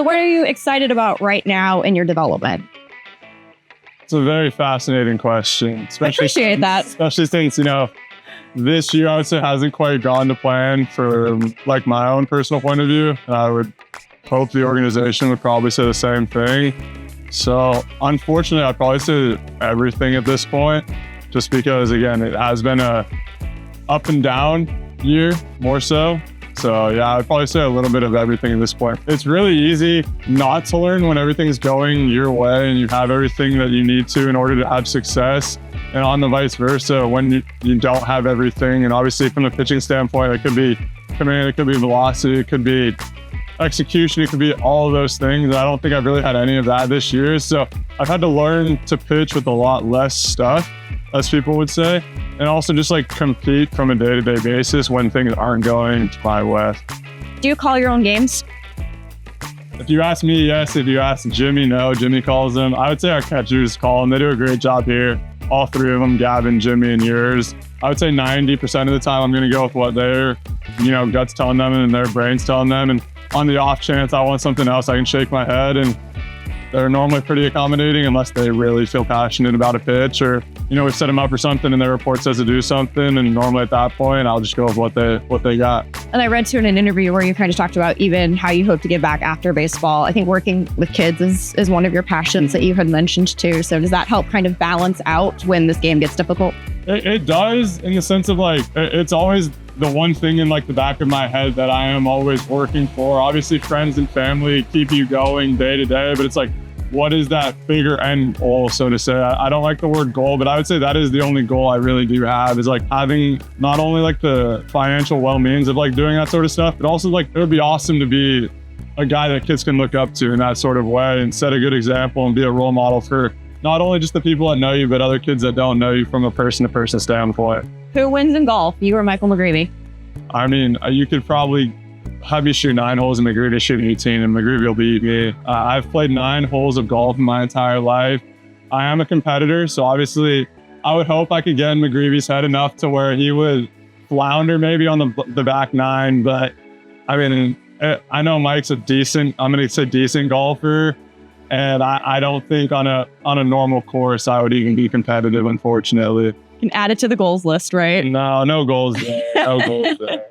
So what are you excited about right now in your development? It's a very fascinating question. I appreciate that. Especially since, this year I would say hasn't quite gone to plan for like my own personal point of view. I would hope the organization would probably say the same thing. So unfortunately, I'd probably say everything at this point, just because again, it has been a up and down year more so. So yeah, I'd probably say a little bit of everything at this point. It's really easy not to learn when everything's going your way and you have everything that you need to in order to have success. And on the vice versa, when you don't have everything. And obviously from the pitching standpoint, it could be command, it could be velocity, it could be execution, it could be all of those things. And I don't think I've really had any of that this year. So I've had to learn to pitch with a lot less stuff, as people would say, and also just like compete from a day-to-day basis when things aren't going my way. Do you call your own games? If you ask me, yes. If you ask Jimmy, no. Jimmy calls them. I would say our catchers call them. They do a great job here. All three of them, Gavin, Jimmy, and yours. I would say 90% of the time I'm going to go with what their, guts telling them and their brains telling them. And on the off chance I want something else, I can shake my head, and they're normally pretty accommodating unless they really feel passionate about a pitch or, we set them up for something and their report says to do something. And normally at that point, I'll just go with what they got. And I read too in an interview where you kind of talked about even how you hope to give back after baseball. I think working with kids is one of your passions that you had mentioned too. So does that help kind of balance out when this game gets difficult? It does, in the sense of like, it's always the one thing in like the back of my head that I am always working for. Obviously friends and family keep you going day to day, but it's like, what is that bigger end goal, so to say? I don't like the word goal, but I would say that is the only goal I really do have, is like having not only like the financial well-means of like doing that sort of stuff, but also like it would be awesome to be a guy that kids can look up to in that sort of way and set a good example and be a role model for not only just the people that know you, but other kids that don't know you from a person-to-person standpoint. Who wins in golf, you or Michael McGreevy? I mean, you could probably have me shoot 9 holes and McGreevy shoot 18, and McGreevy will beat me. I've played 9 holes of golf in my entire life. I am a competitor, so obviously I would hope I could get in McGreevy's head enough to where he would flounder maybe on the back 9. But I mean, I know Mike's I'm going to say decent golfer. And I don't think on a normal course I would even be competitive, unfortunately. You can add it to the goals list, right? No goals there. No goals there.